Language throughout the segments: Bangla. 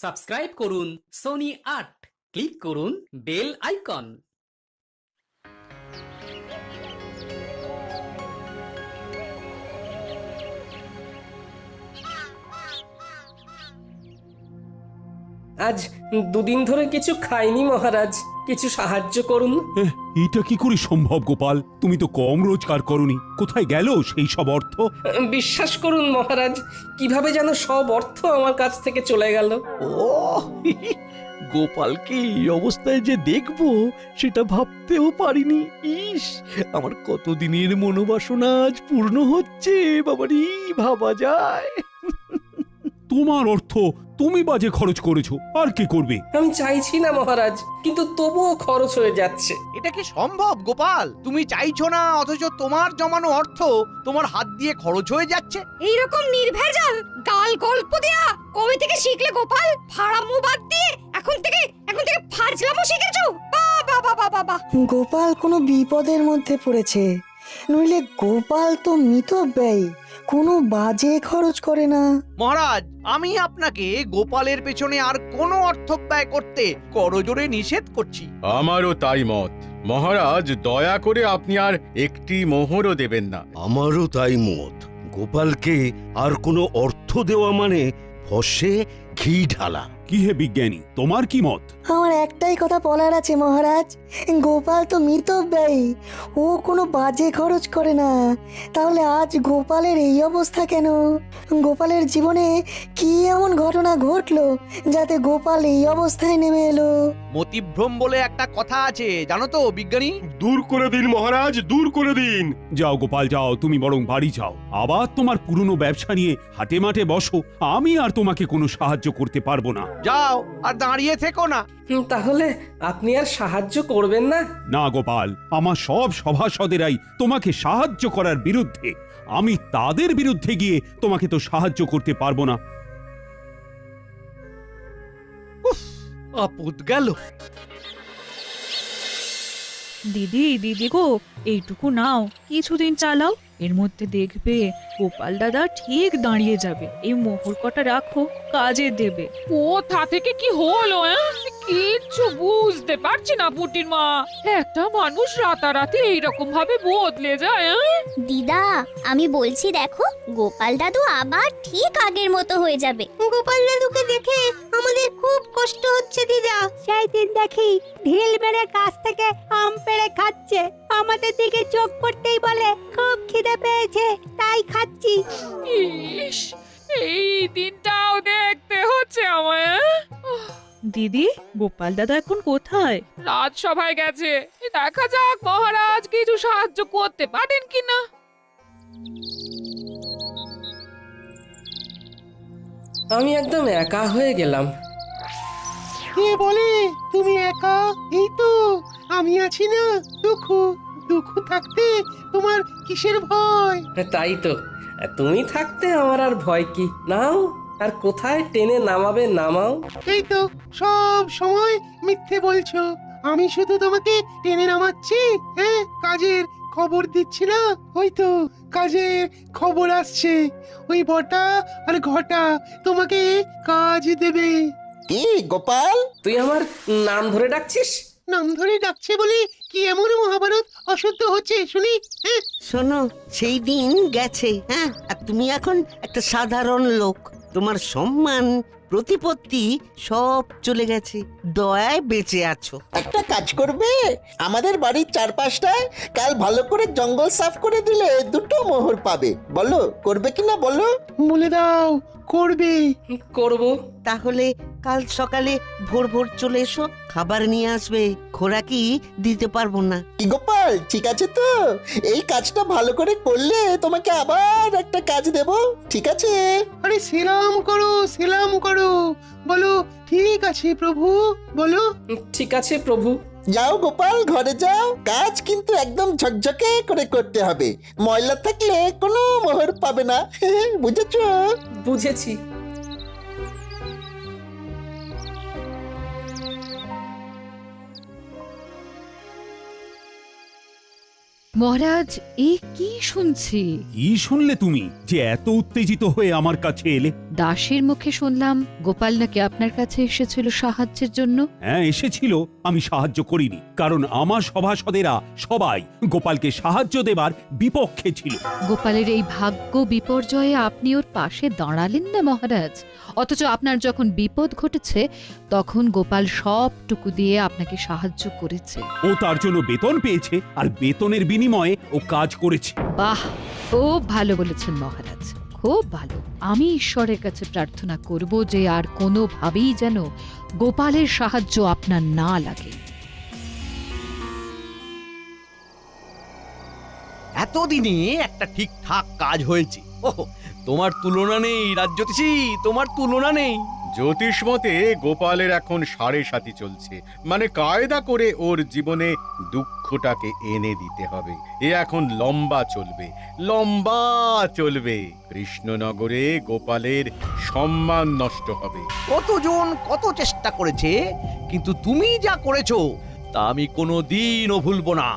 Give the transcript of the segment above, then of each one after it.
সাবস্ক্রাইব করুন সোনি ৮, ক্লিক করুন বেল আইকন। আজ দুদিন ধরে কিছু খাইনি মহারাজ, কিছু সাহায্য করুন। এটা কি করে সম্ভব গোপাল? তুমি তো কম রোজগার করনি, কোথায় গেল সেই সব অর্থ? বিশ্বাস করুন মহারাজ, কিভাবে যেন সব অর্থ আমার কাছ থেকে চলে গেল। ও গোপালকে এই অবস্থায় যে দেখবো সেটা ভাবতেও পারিনি। ইস, আমার কতদিনের মনোবাসনা আজ পূর্ণ হচ্ছে। বাবারি, ভাবা যায়? তোমার অর্থ তুমি বাজে খরচ করেছো, আর কে করবে? আমি চাইছি না মহারাজ, কিন্তু তবুও খরচ হয়ে যাচ্ছে। এটা কি সম্ভব গোপাল? তুমি চাইছো না অথচ তোমার জমানো অর্থ তোমার হাত দিয়ে খরচ হয়ে যাচ্ছে। এইরকম নির্ভেজাল গাল গল্প দেয়া কবে থেকে শিখলে গোপাল? ফাড়ামো বাদ দিয়ে এখন থেকে ফাজলামো শিখেছো? বাবা বাবা বাবা! গোপাল কোনো বিপদের মধ্যে পড়েছে, নইলে গোপাল তো মিতব্যয়ী, কোনো বাজে খরচ করে না। মহারাজ, আমি আপনাকে গোপালের পেছনে আর কোনো অর্থ ব্যয় করতে করজোরে নিষেধ করছি। আমারও তাই মত। মহারাজ, দয়া করে আপনি আর একটি মোহরও দেবেন না। আমারও তাই মত। গোপালকে আর কোনো অর্থ দেওয়া মানে ফসে ঘি ঢালা। কি হে বিজ্ঞানী, তোমার কি মত? আমার একটাই কথা বলার আছে মহারাজ, গোপাল তো মিতব্যয়ী, ও কোনো বাজে খরচ করে না। তাহলে আজ গোপালের এই অবস্থা কেন? গোপালের জীবনে কি এমন ঘটনা ঘটলো যাতে গোপাল এই অবস্থায় নেমে এলো? মতিভ্রম বলে একটা কথা আছে, জানো তো বিজ্ঞানী? দূর করে দিন মহারাজ, দূর করে দিন। যাও গোপাল যাও, তুমি বরং বাড়ি যাও, আবার তোমার পুরনো ব্যবসা নিয়ে হাটে মাঠে বসো। আমি আর তোমাকে কোনো সাহায্য করতে পারবো না। যাও, আর দাঁড়িয়ে থেকো না। তাহলে আপনি আর সাহায্য করবেন না? না গোপাল, আমার সব সভাসদেরাই তোমাকে সাহায্য করার বিরুদ্ধে। আমি তাদের বিরুদ্ধে গিয়ে তোমাকে তো সাহায্য করতে পারবো না। আপদ গেল। দিদি দিদি গো, এইটুকু নাও, কিছুদিন চালাও, এর মধ্যে দেখবে গোপাল দাদা ঠিক দাঁড়িয়ে যাবে। এই মোহর কটা রাখো, কাজে দেবে। কোথা থেকে কি হলো? কিচ্ছু বুঝতে পারছি না পুটির মা। একটা মানুষ রাতারাতি এইরকম ভাবে বদলে যায়। দিদা, আমি বলছি দেখো, গোপাল দাদু আবার ঠিক আগের মতো হয়ে যাবে। গোপাল দাদুকে দেখে আমাদের খুব কষ্ট হচ্ছে দিদা। সেই দিন দেখি ঢিল মেরে গাছ থেকে আম পেড়ে খাচ্ছে, আমাদের দিকে চোখ করতেই বলে খুব খিদে পেয়েছে তাই খাচ্ছি। ইস, এই দিনটাও দেখতে হচ্ছে আমায়। দিদি, গোপাল দাদা এখন কোথায়? রাজসভায় গেছে, দেখা যাক মহারাজ কিছু সাহায্য করতে পারেন কিনা। আমি একদম একা হয়ে গেলাম। কে বলে তুমি একা? এই তো আমি আছি না। দুঃখ থাকতে তোমার কিসের ভয়? তাই তো, তুমি থাকতে আমার আর ভয় কি? নাও, আর কোথায় টেনে নামাবে নামাও। এই তো সব সময় মিথ্যে বলছো। আমি শুধু তোমাকে টেনে নামাচ্ছি, হ্যাঁ, কাজের খবর দিচ্ছি না। ওই তো কাজের খবর আসছে, ওই বটা আর ঘটা তোমাকে কাজ দেবে। কি গোপাল, তুই আমার নাম ধরে ডাকছিস? নাম ধরে ডাকছে বলে কি এমন মহাভারত অশুদ্ধ হচ্ছে শুনি? হ্যাঁ, শোনো, সেই দিন গেছে, হ্যাঁ, আর তুমি এখন একটা সাধারণ লোক। তোমার সম্মান প্রতিপত্তি সব চলে গেছে, দয়ায় বেঁচে আছো। একটা কাজ করবে, আমাদের বাড়ির চারপাশটায় কাল ভালো করে জঙ্গল সাফ করে দিলে 2টো মোহর পাবে। বলো করবে কিনা বলো? বলে দাও করবে। করব। তাহলে কাল সকালে ভোর ভোর চলে এসো, খাবার নিয়ে আসবে, খোরাকি দিতে পারবো না। কি গোপাল, ঠিক আছে তো? এই কাজটা ভালো করে করলে তোমাকে আবার একটা কাজ দেব, ঠিক আছে? আরে সেলাম করো, সেলাম করো, বলো ঠিক আছে প্রভু, বলো। ঠিক আছে প্রভু। যাও গোপাল, ঘরে যাও। কাজ কিন্তু একদম ঝকঝকে করে করতে হবে, ময়লা থাকলে কোনো মোহর পাবে না। বুঝেছো? বুঝেছি। মহারাজ এ কি শুনছি? কি শুনলে তুমি যে এত উত্তেজিত হয়ে আমার কাছে এলে? দাসের মুখে শুনলাম গোপাল নাকি আপনার কাছে এসেছিল সাহায্যের জন্য। হ্যাঁ এসেছিল, আমি সাহায্য করিনি, কারণ আমার সভাসদেরা সবাই গোপালকে সাহায্য দেবার বিপক্ষে ছিল। গোপালের এই ভাগ্য বিপর্যয়ে আপনি ওর পাশে দাঁড়ালেন না মহারাজ, অথচ আপনার যখন বিপদ ঘটেছে তখন গোপাল সবটুকু দিয়ে আপনাকে সাহায্য করেছে। ও তার জন্য বেতন পেয়েছে, আর বেতনের বিনিময়ে ও কাজ করেছে। বাহ, খুব ভালো বলেছেন মহারাজ, খুব ভালো। আমি ঈশ্বরের কাছে প্রার্থনা করব যে আর কোনোভাবেই যেন গোপালের সাহায্য আপনার না লাগে। এতদিনে একটা ঠিকঠাক কাজ হয়েছে। ওহ, তোমার তুলনা নেই রাজ্যতীষী, তোমার তুলনা নেই। জ্যোতিষ মতে গোপালের এখন 7.5 চলছে, মানে কায়দা করে ওর জীবনে দুঃখটাকে এনে দিতে হবে। এ এখন লম্বা চলবে, লম্বা চলবে। কৃষ্ণনগরে গোপালের সম্মান নষ্ট হবে। কতজন কত চেষ্টা করেছে, কিন্তু তুমি যা করেছো তা আমি কোনোদিনও ভুলবো না।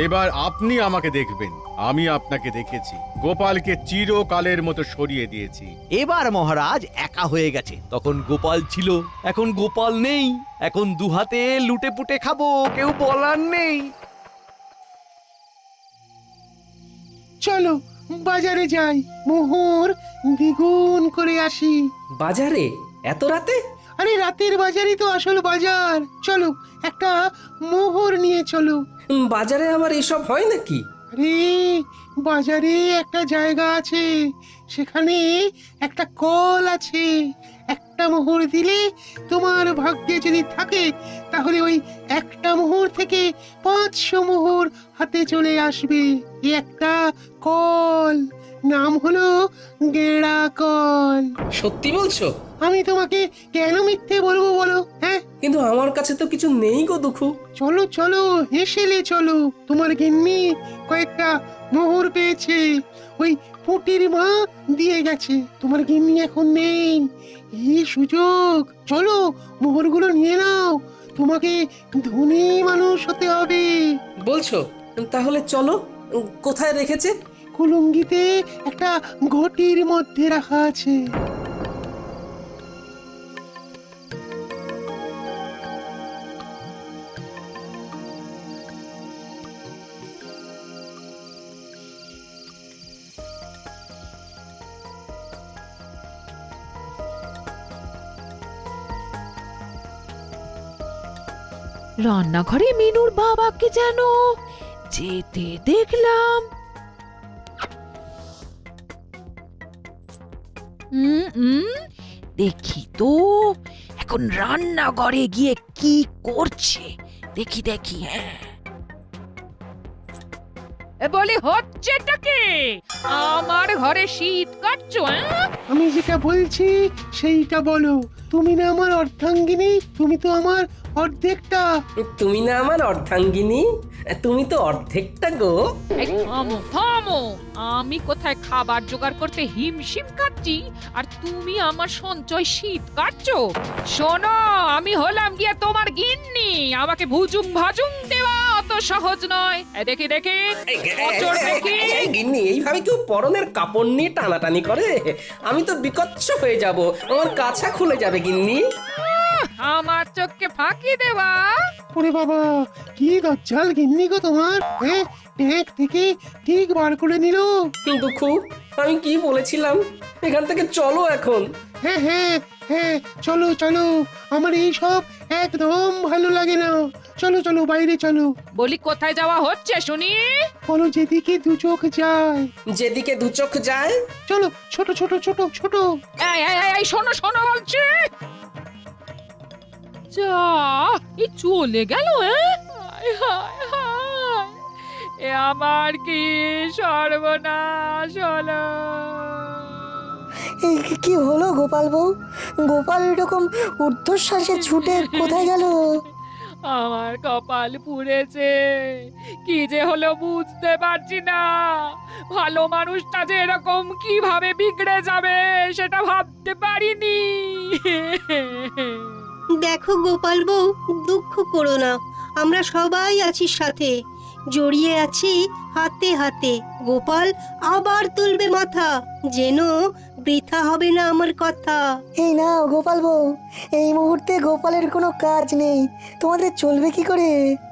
এবার আপনি আমাকে দেখবেন, আমি আপনাকে দেখেছি। গোপালকে চিরকালের মতো সরিয়ে দিয়েছি। এবার মহারাজ একা হয়ে গেছে, তখন গোপাল ছিল, এখন গোপাল নেই। এখন দুহাতে লুটে পুটে খাবো, কেউ বলার নেই। চলো বাজারে যাই, মোহর দ্বিগুণ করে আসি। বাজারে এত রাতে? আরে রাতের বাজারই তো আসল বাজার। চলো একটা মোহর নিয়ে চলো। বাজারে আবার এসব হয় নাকি? আরে বাজারে একটা জায়গা আছে, সেখানে একটা কল আছে। একটা মোহর দিলে তোমার ভাগ্যে যদি থাকে তাহলে ওই একটা মোহর থেকে 500 মোহর হাতে চলে আসবে। এই একটা কল, নাম হলো গেড়া কল। সত্যি বলছো? আমি তোমাকে কেন মিথ্যে বলবো বলো? হ্যাঁ, কিন্তু আমার কাছে তো কিছু নেই গো দুখু। চলো চলো হেসেলে চলো, তোমার গিন্নি কয়েকটা মোহর পেয়েছে, ওই পুটির মা দিয়ে গেছে। তোমার গিন্নি এখন নেই, এই সুযোগ। চলো মোহরগুলো নিয়ে নাও, তোমাকে ধনী মানুষ হতে হবে। বলছো? তাহলে চলো। কোথায় রেখেছে? কুলুঙ্গিতে একটা ঘটির মধ্যে রাখা আছে। রান্নাঘরে মিনুর বাবাকে যেন যেতে দেখলাম। দেখি তো এখন রান্নাঘরে গিয়ে কি করছে, দেখি দেখি। হ্যাঁ, বলি হচ্ছেটা কি? আমার ঘরে শীত কাটছো? আমি যেটা বলছি সেইটা বলো। তুমি না আমার অর্ধাঙ্গিনী, তুমি তো আমার অর্ধেকটা। তুমি না আমার অর্ধাঙ্গিনী, তুমি তো অর্ধেকটা গো। থামো থামো, আমি কোথায় খাবার জোগাড় করতে হিমশিম খাচ্ছি আর তুমি আমার সঞ্চয় শীত কাটছো? শোনো, আমি হলাম গিয়ে তোমার গিন্নি, আমাকে ভুজুং ভাজুং দেওয়া অত সহজ নয়। দেখি দেখি গিন্নি, এইভাবে কেউ পরনের কাপড় নিয়ে টানাটানি করে? আমি তো বিকচ্ছ হয়ে যাব, আমার কাছা খুলে যাবে গিন্নি। আমার চোখকে ফাঁকি দেওয়া? ওরে বাবা, কি দজ্জাল গিন্নি গো তোমার! হ্যাঁ, ট্যাঙ্ক থেকে ঠিক বার করে নিল। দুঃখু, আমি কি বলেছিলাম? এখান থেকে চলো এখন। হ্যাঁ হ্যাঁ হ্যাঁ, চলো চলো, আমার এই সব একদম ভালো লাগে না। চলো চলো বাইরে চলো। বলি কোথায় যাওয়া হচ্ছে শুনি? বলো যেদিকে দু চোখ যায়। যেদিকে দু চোখ যায়? চলো, ছোট ছোট ছোট ছোট। এই শোনো শোনো বলছি। যা, এই চলে গেল। এ আমার কি সর্বনাশ হলো! কি হলো গোপাল বউ? গোপাল এরকম ঊর্ধ্বশ্বাসে ছুটে কোথায় গেল? আমার কপাল পুড়েছে, কি যে হলো বুঝতে পারছি না। ভালো মানুষটা যে এরকম কিভাবে বিগড়ে যাবে সেটা ভাবতে পারিনি। দেখো গোপাল বউ, দুঃখ করো না, আমরা সবাই আছি সাথে। জড়িয়ে আছি হাতে হাতে। গোপাল আবার তুলবে মাথা, যেন বৃথা হবে না আমার কথা। এই নাও গোপাল বউ, এই মুহূর্তে গোপালের কোনো কাজ নেই, তোমাদের চলবে কি করে?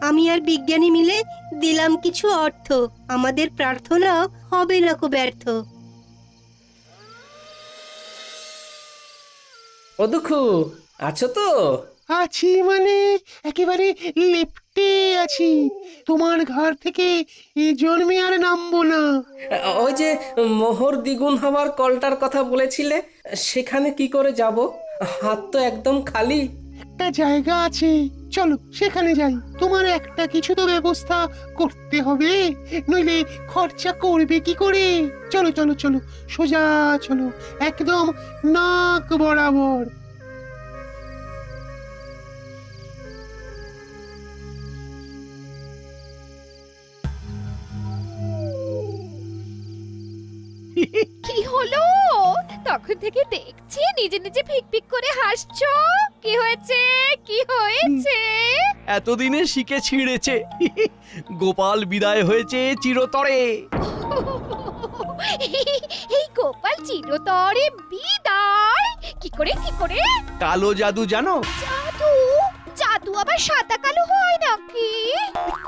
আমি আর বিজ্ঞানী মিলে দিলাম কিছু অর্থ, আমাদের প্রার্থনা হবে না কো ব্যর্থ। ও দুঃখু, আছো তো? আছি মানে একেবারে লেপ্টে আছি। তোমার ঘর থেকে এ জন্মে আর নামবো না। ওই যে মোহর দ্বিগুণ হওয়ার কলটার কথা বলেছিলে, সেখানে কি করে যাব? হাত তো একদম খালি। একটা জায়গা আছে, চলো সেখানে যাই। তোমার একটা কিছু তো ব্যবস্থা করতে হবে, নইলে খরচা করবে কি করে? চলো চলো চলো, সোজা চলো, একদম নাক বরাবর। কি হলো? তখন থেকে দেখছি নিজে নিজে ফিক ফিক করে হাসছো। কি হয়েছে? কি হয়েছে? এতদিনে শিখে ছিঁড়েছে। গোপাল বিদায় হয়েছে চিরতরে। এই গোপাল চিরতরে বিদায়? কি করে কি করে? কালো জাদু জানো? জাদু? জাদু আবার সাদা কালো হয় নাকি?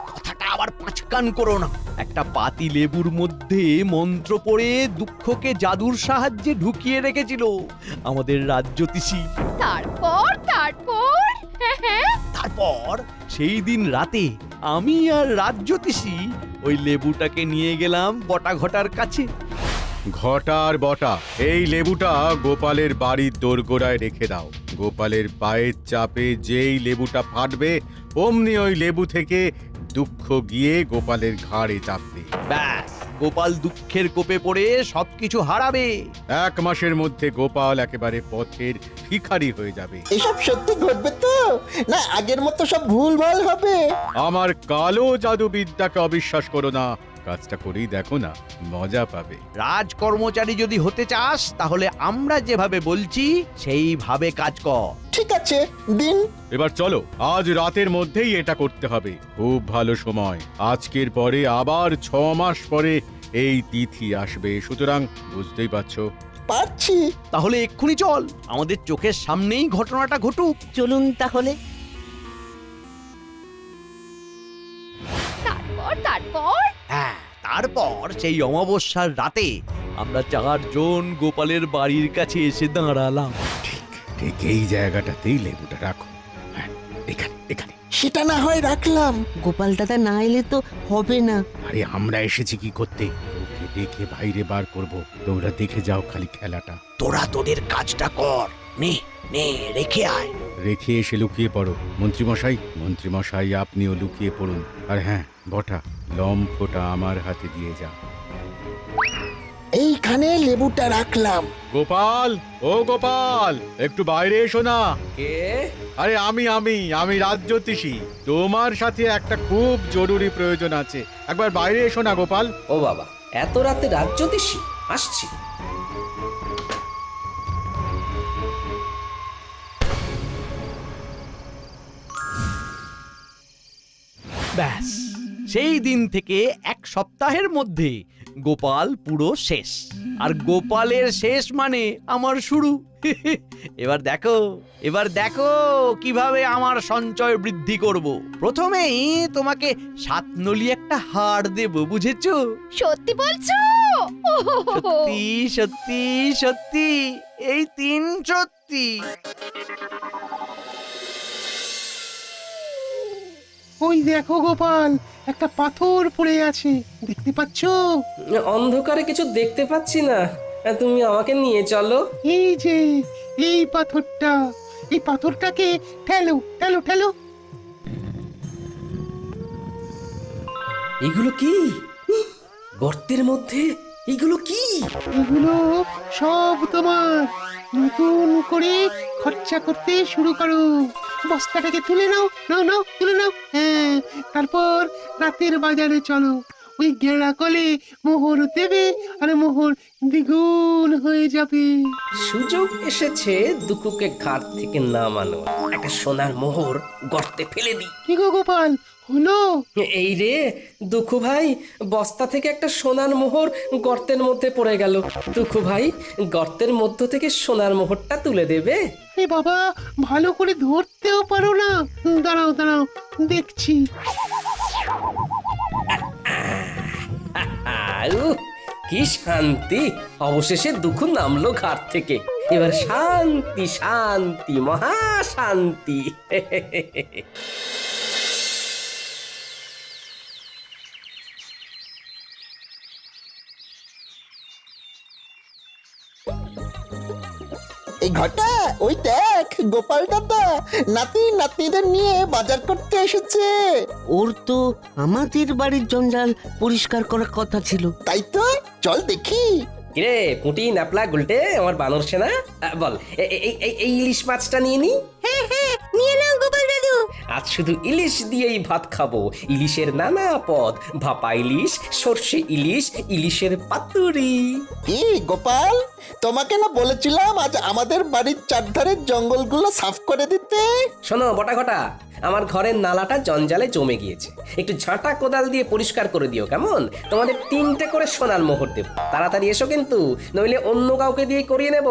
কথাটা আবার পাঁচকান করো না। একটা পাতি লেবুর মধ্যে মন্ত্র পড়ে দুঃখকে জাদুর সাহায্যে ঢুকিয়ে রেখেছিল আমাদের রাজ্যতীষী। তারপর তারপর তারপর সেই দিন রাতে আমি আর রাজ্যতীষী ওই লেবুটাকে নিয়ে গেলাম বটা ঘটার কাছে। ঘটার বটা, এই লেবুটা গোপালের বাড়ির দোরগোড়ায় রেখে দাও। গোপালের পায়ের চাপে যেই লেবুটা ফাটবে, অমনি ওই লেবু থেকে দুঃখ গিয়ে গোপালের ঘাড়ে চাপবে। ব্যাস, গোপাল দুঃখের কোপে পড়ে সবকিছু হারাবে। 1 মাসের মধ্যে গোপাল একেবারে পথের ভিখারি হয়ে যাবে। এসব সত্যি ঘটবে তো, না আগের মতো সব ভুলভাল হবে? আমার কালো জাদুবিদ্যাকে অবিশ্বাস করো না, কাজটা করেই দেখো না, মজা পাবে। রাজকর্মচারী যদি হতে চাস তাহলে আমরা যেভাবে বলছি সেইভাবে কাজ কর। ঠিক আছে, দিন। এবার চলো, আজ রাতের মধ্যেই এটা করতে হবে। খুব ভালো সময়, আজকের পরে আবার 6 মাস পরে এই তিথি আসবে, সুতরাং বুঝতেই পারছো। পারছি। তাহলে এক্ষুনি চল, আমাদের চোখের সামনেই ঘটনাটা ঘটুক। চলুন তাহলে। তারপর তারপর হ্যাঁ, তারপর সেই অমাবস্যার রাতে আমরা 4 জন গোপালের বাড়ির কাছে এসে দাঁড়ালাম। ঠিক এই জায়গাটাতেই লেবুটা রাখো। হ্যাঁ, এখানে এখানে। সেটা না হয় রাখলাম। গোপাল দাদা না এলে তো হবে না। আরে আমরা এসেছি কি করতে? ওকে দেখে বাইরে বার করব, তোমরা দেখে যাও খালি খেলাটা। তোরা তোদের কাজটা কর, নে নে রেখে আয়। রেখে এসে লুকিয়ে পড়ো। মন্ত্রীমশাই আপনিও লুকিয়ে পড়ুন। আর হ্যাঁ বটা, লম্ফটা আমার হাতে দিয়ে যাও। এইখানে লেবুটা রাখলাম। গোপাল, ও গোপাল, একটু বাইরে এসো না। কে? আরে আমি রাজ্যতীষী। তোমার সাথে একটা খুব জরুরি প্রয়োজন আছে, একবার বাইরে এসো না গোপাল। ও বাবা, এত রাতে রাজ্যতীষী? আসছি। ব্যাস, সেই দিন থেকে 1 সপ্তাহের মধ্যে গোপাল পুরো শেষ। আর গোপালের শেষ মানে আমার শুরু। এবার দেখো কিভাবে আমার সঞ্চয় বৃদ্ধি করব। প্রথমেই তোমাকে 7 নলি একটা হার দেব, বুঝেছো? সত্যি বলছো? সত্যি সত্যি সত্যি, এই 3 সত্যি। ওই দেখো গোপাল, একটা পাথর পড়ে আছে, দেখতে পাচ্ছো? অন্ধকারে কিছু দেখতে পাচ্ছি না, তুমি আমাকে নিয়ে চলো। এই যে এই পাথরটা, এই পাথরটাকে ঠেলো ঠেলো ঠেলো। এগুলো কি? গর্তের মধ্যে এগুলো কি? এগুলো সব তোমার। নতুন করে খরচা করতে শুরু করো। বস্তাটাকে তুলে নাও, নাও নাও, তুলে নাও। হ্যাঁ, তারপর রাতের বাজারে চলো। ওই গেঁড়া কলে মোহর দেবে আর মোহর দ্বিগুণ হয়ে যাবে। সুযোগ এসেছে দুকুকে ঘাট থেকে নামানো। একটা সোনার মোহর গর্তে ফেলে দিই। কি গো গোপাল, হলো? এই রে দুঃখু ভাই, বস্তা থেকে একটা সোনার মোহর গর্তের মধ্যে পড়ে গেল। দুঃখু ভাই, গর্তের মধ্য থেকে সোনার মোহরটা তুলে দেবে? এ বাবা, ভালো করে ধরতেও পারো না। দাঁড়াও দাঁড়াও, দেখছি। কি শান্তি! অবশেষে দুঃখ নামলো ঘাট থেকে। এবার শান্তি শান্তি, মহা শান্তি। এই ঘটা, ওই দেখ গোপাল দাদা নাতি নাতনিদের নিয়ে বাজার করতে এসেছে। ওর তো আমাদের বাড়ির জঞ্জাল পরিষ্কার করার কথা ছিল। তাই তো, চল দেখি। কিরে পুঁটি, নাপলা, গুলটে, আমার বানর সেনা, বল এই ইলিশ মাছটা নিয়ে নি। হ্যাঁ হ্যাঁ, নিয়ে নাও গোপাল দাদু। আজ শুধু ইলিশ দিয়েই ভাত খাবো। ইলিশের নানা পদ, ভাপা ইলিশ, সর্ষে ইলিশ, ইলিশের পাতুরি। কি গোপাল, তোমাকে না বলেছিলাম আজ আমাদের বাড়ির চারধারের জঙ্গলগুলো সাফ করে দিতে? শোনো বটা ঘটা, আমার ঘরের নালাটা জঞ্জালে জমে গিয়েছে। একটু ঝাঁটা কোদাল দিয়ে পরিষ্কার করে দিও, কেমন? তোমাদের 3টে করে সোনার মোহর দেব। তাড়াতাড়ি এসো কিন্তু, নইলে অন্য কাউকে দিয়ে করিয়ে নেব।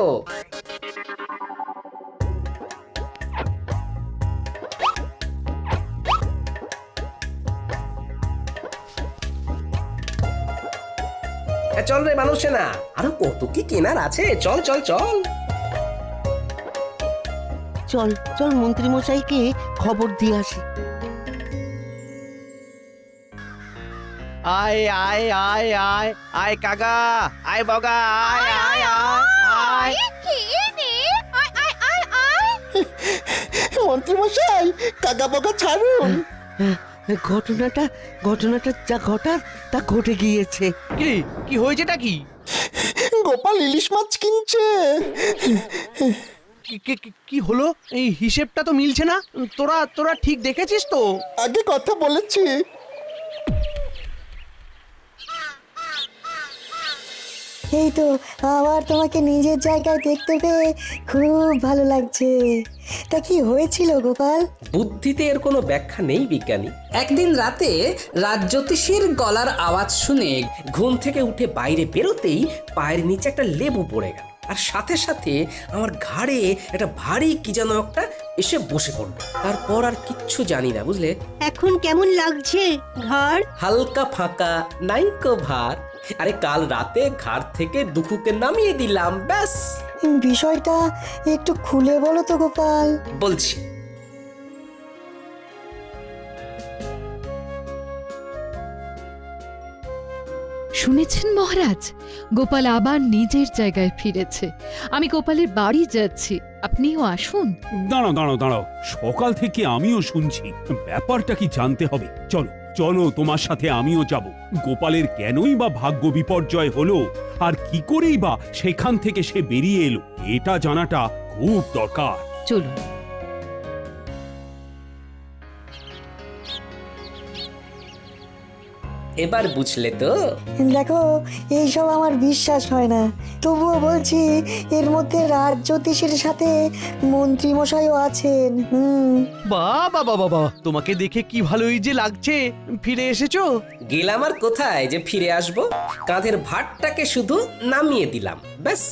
চল রে মানুষ না, আরো কত কি কেনার আছে। চল চল চল চল চল, মন্ত্রী মশাইকে খবর দিয়ে আসি। আয় আয় আয় আয় আয় কাকা, আয় বগা, আয় আয় আয় আয়। মন্ত্রী মশাই, কাকা বকা ছাড়ুন। ঘটনাটা যা ঘটার তা ঘটে গিয়েছে। কি হয়েছেটা কি? গোপাল ইলিশ মাছ কিনছে। কি হলো? এই হিসেবটা তো মিলছে না। তোরা ঠিক দেখেছিস তো? আগে কথা বলেছি। এই তো আবার তোমাকে নিজের জায়গায় দেখতে পেয়ে খুব ভালো লাগছে। তা কি হয়েছিল গোপাল? বুদ্ধিতে এর কোনো ব্যাখ্যা নেই বিজ্ঞানী। একদিন রাতে রাজ্যোতিষীর গলার আওয়াজ শুনে ঘুম থেকে উঠে বাইরে বেরোতেই পায়ের নিচে একটা লেবু পড়ে গেল, আর সাথে সাথে আমার ঘাড়ে একটা ভারী কি যেন একটা এসে বসে পড়লো। তারপর আর কিচ্ছু জানি না, বুঝলে? এখন কেমন লাগছে ঘর? হালকা ফাঁকা, নাইকো ভার। আরে কাল রাতে ঘাট থেকে দুঃখুকে নামিয়ে দিলাম, ব্যাস। বিষয়টা একটু খুলে বলো তো গোপাল। বলছি। শুনেছেন মহারাজ, গোপাল আবার নিজের জায়গায় ফিরেছে। আমি গোপালের বাড়ি যাচ্ছি, আপনিও আসুন। দাঁড়াও দাঁড়াও দাঁড়াও, সকাল থেকে আমিও শুনছি। ব্যাপারটা কি জানতে হবে। চলো চলো, তোমার সাথে আমিও যাব। গোপালের কেনই বা ভাগ্য বিপর্যয় হলো, আর কি করেই বা সেখান থেকে সে বেরিয়ে এলো, এটা জানাটা খুব দরকার। চলুন। এবার বুঝলে তো? দেখো, এইসব আমার বিশ্বাস হয় না, তবুও বলছি এর মধ্যে রাজ্যোতিষীর সাথে মন্ত্রী মশাইও আছেন। বাবা বাবা বাবা, তোমাকে দেখে কি ভালোই যে লাগছে। ফিরে এসেছো? গেলাম আর কোথায় যে ফিরে আসবো। কাঁধের ভারটাকে শুধু নামিয়ে দিলাম, ব্যাস,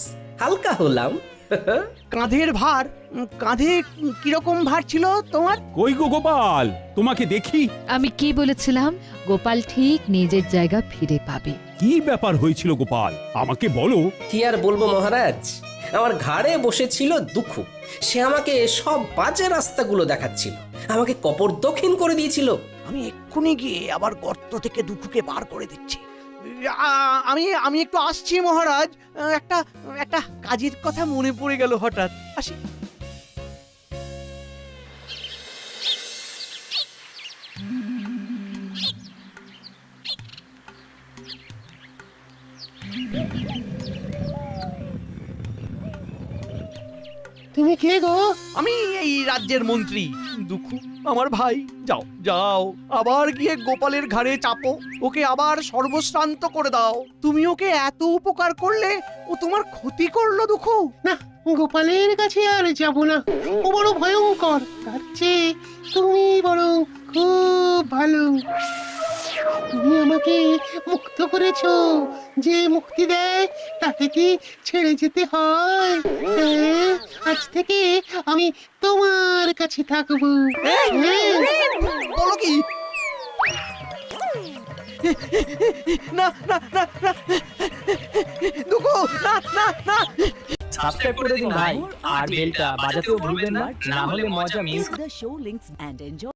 হালকা হলাম। কাঁধের ভার? কাঁধে কিরকম ভার ছিল তোমার? কই গো গোপাল, তোমাকে দেখি। আমি কি বলেছিলাম? গোপাল ঠিক নিজের জায়গা ফিরে পাবে। কি ব্যাপার হয়েছিল গোপাল, আমাকে বলো। কি আর বলবো মহারাজ, আমার ঘাড়ে বসেছিল দুঃখু। সে আমাকে সব বাজে রাস্তাগুলো দেখাচ্ছিল, আমাকে কপর দক্ষিণ করে দিয়েছিল। আমি এক্ষুনি গিয়ে আবার গর্ত থেকে দুঃখুকে বার করে দিচ্ছি। আমি একটু আসছি মহারাজ। একটা কাজের কথা মনে পড়ে গেল হঠাৎ, আসি। তুমি কে গো? আমি এই রাজ্যের মন্ত্রী দুঃখু, আমার ভাই। যাও যাও, আবার গিয়ে গোপালের ঘাড়ে চাপো, ওকে আবার সর্বশ্রান্ত করে দাও। তুমি ওকে এত উপকার করলে, ও তোমার ক্ষতি করলো দুঃখু। না, গোপালের কাছে আর যাব না, ও বড় ভয়ঙ্কর। তার চেয়ে তুমি বরং খুব ভালো। তুমি আমাকে মুক্ত করেছো, যে মুক্তি দেয় তাকে কি ছেড়ে যেতে হয়? হ্যাঁ, আজ থেকে আমি তোমার কাছে থাকবো। হ্যাঁ। বলো কি? না না না না দুঃখু, না না না। সাবস্ক্রাইব করে দিন ভাই, আর বেলটা বাজাতেও ভুলবেন না, না হলে মজা miss The show links and enjoy.